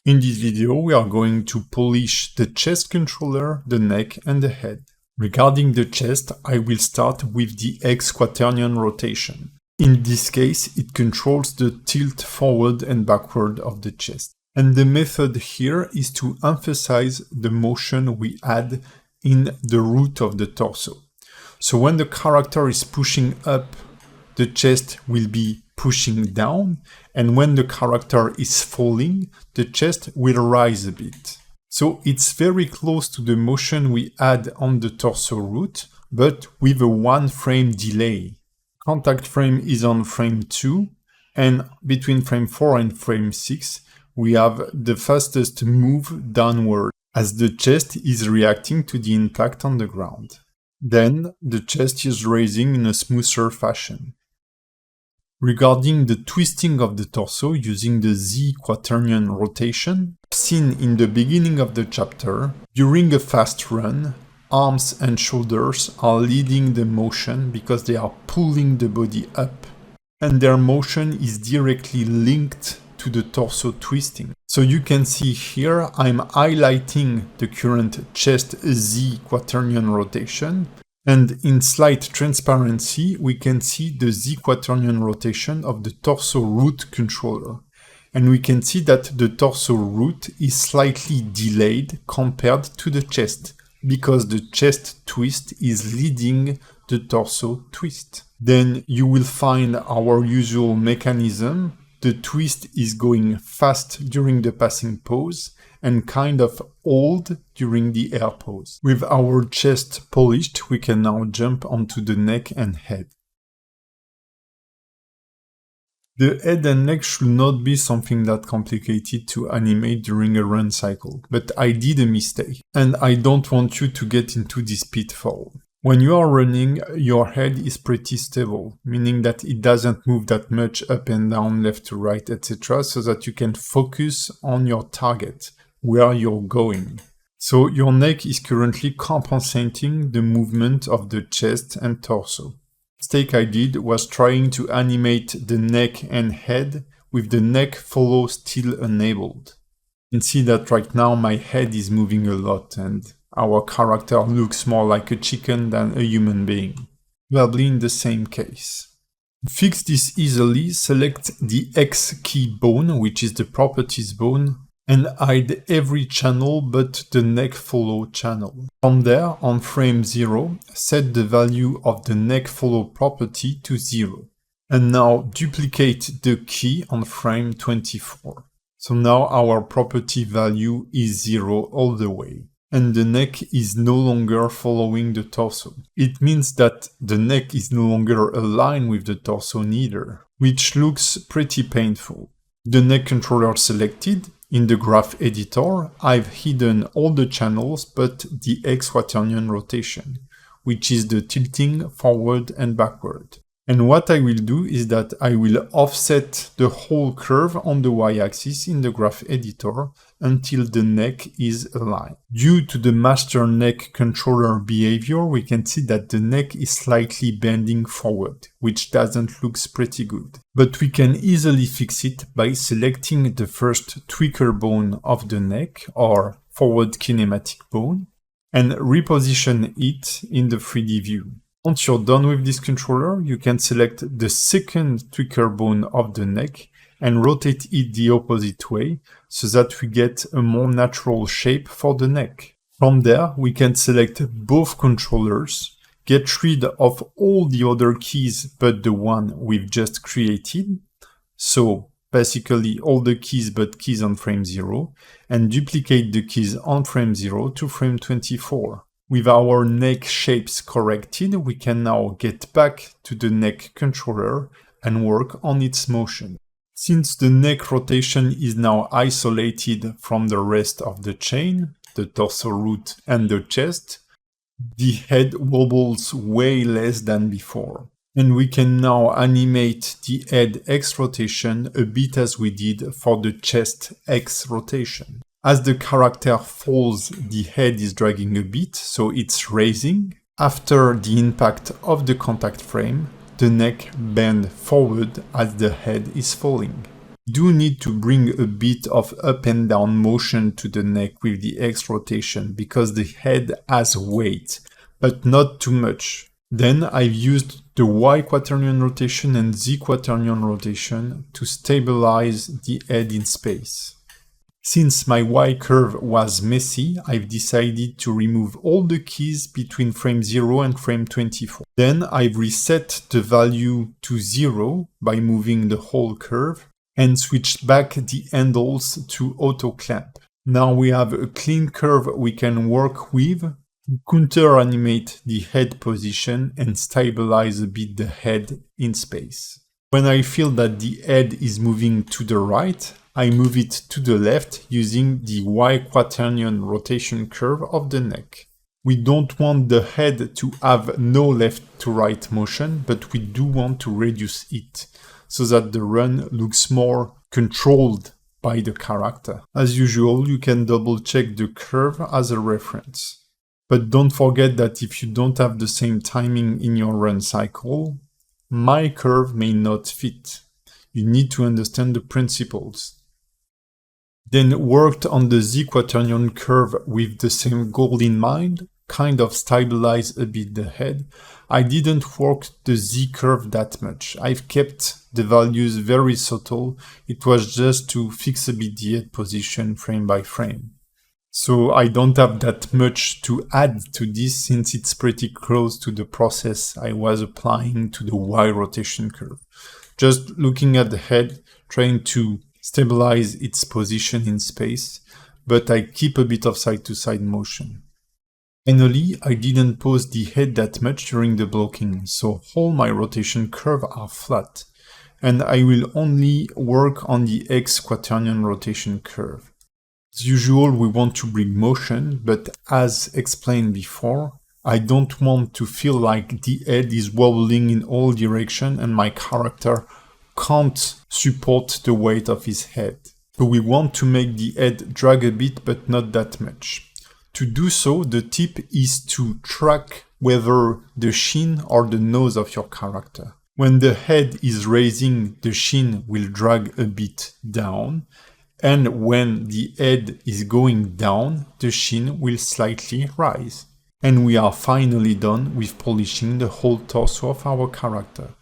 In this video, we are going to polish the chest controller, the neck and the head. Regarding the chest, I will start with the X quaternion rotation. In this case, it controls the tilt forward and backward of the chest. And the method here is to emphasize the motion we add in the root of the torso. So when the character is pushing up, the chest will be pushing down, and when the character is falling, the chest will rise a bit. So it's very close to the motion we add on the torso root, but with a 1 frame delay. Contact frame is on frame 2, and between frame 4 and frame 6, we have the fastest move downward, as the chest is reacting to the impact on the ground. Then, the chest is raising in a smoother fashion. Regarding the twisting of the torso using the Z quaternion rotation, seen in the beginning of the chapter, during a fast run, arms and shoulders are leading the motion because they are pulling the body up, and their motion is directly linked to the torso twisting. So you can see here I'm highlighting the current chest Z quaternion rotation, and in slight transparency we can see the Z quaternion rotation of the torso root controller. And we can see that the torso root is slightly delayed compared to the chest, because the chest twist is leading the torso twist. Then you will find our usual mechanism. The twist is going fast during the passing pose and kind of old during the air pose. With our chest polished, we can now jump onto the neck and head. The head and neck should not be something that complicated to animate during a run cycle, but I did a mistake, and I don't want you to get into this pitfall. When you are running, your head is pretty stable, meaning that it doesn't move that much up and down, left to right, etc., so that you can focus on your target, where you're going. So your neck is currently compensating the movement of the chest and torso. The mistake I did was trying to animate the neck and head with the neck follow still enabled. You can see that right now my head is moving a lot and our character looks more like a chicken than a human being. Probably in the same case. To fix this easily, select the X key bone, which is the properties bone, and hide every channel but the neck follow channel. From there, on frame 0, set the value of the neck follow property to 0. And now duplicate the key on frame 24. So now our property value is 0 all the way. And the neck is no longer following the torso. It means that the neck is no longer aligned with the torso neither, which looks pretty painful. The neck controller selected. In the graph editor, I've hidden all the channels but the X quaternion rotation, which is the tilting forward and backward. And what I will do is that I will offset the whole curve on the y-axis in the graph editor until the neck is aligned. Due to the master neck controller behavior, we can see that the neck is slightly bending forward, which doesn't look pretty good. But we can easily fix it by selecting the first tweaker bone of the neck, or forward kinematic bone, and reposition it in the 3D view. Once you're done with this controller, you can select the second tweaker bone of the neck and rotate it the opposite way so that we get a more natural shape for the neck. From there, we can select both controllers, get rid of all the other keys but the one we've just created, so basically all the keys but keys on frame 0, and duplicate the keys on frame 0 to frame 24. With our neck shapes corrected, we can now get back to the neck controller and work on its motion. Since the neck rotation is now isolated from the rest of the chain, the torso root and the chest, the head wobbles way less than before. And we can now animate the head X rotation a bit as we did for the chest X rotation. As the character falls, the head is dragging a bit, so it's raising. After the impact of the contact frame, the neck bends forward as the head is falling. Do need to bring a bit of up and down motion to the neck with the X rotation because the head has weight, but not too much. Then I've used the Y quaternion rotation and Z quaternion rotation to stabilize the head in space. Since my Y curve was messy, I've decided to remove all the keys between frame 0 and frame 24. Then I've reset the value to 0 by moving the whole curve and switched back the handles to auto clamp. Now we have a clean curve we can work with, counter animate the head position and stabilize a bit the head in space. When I feel that the head is moving to the right, I move it to the left using the Y quaternion rotation curve of the neck. We don't want the head to have no left to right motion, but we do want to reduce it so that the run looks more controlled by the character. As usual, you can double check the curve as a reference. But don't forget that if you don't have the same timing in your run cycle, my curve may not fit. You need to understand the principles. Then worked on the Z quaternion curve with the same goal in mind, kind of stabilize a bit the head. I didn't work the Z curve that much. I've kept the values very subtle. It was just to fix a bit the head position frame by frame. So I don't have that much to add to this since it's pretty close to the process I was applying to the Y rotation curve. Just looking at the head, trying to stabilize its position in space, but I keep a bit of side-to-side motion. Finally, I didn't pose the head that much during the blocking, so all my rotation curves are flat, and I will only work on the X quaternion rotation curve. As usual, we want to bring motion, but as explained before, I don't want to feel like the head is wobbling in all directions and my character can't support the weight of his head. So we want to make the head drag a bit, but not that much. To do so, the tip is to track whether the chin or the nose of your character. When the head is raising, the chin will drag a bit down, and when the head is going down, the chin will slightly rise. And we are finally done with polishing the whole torso of our character.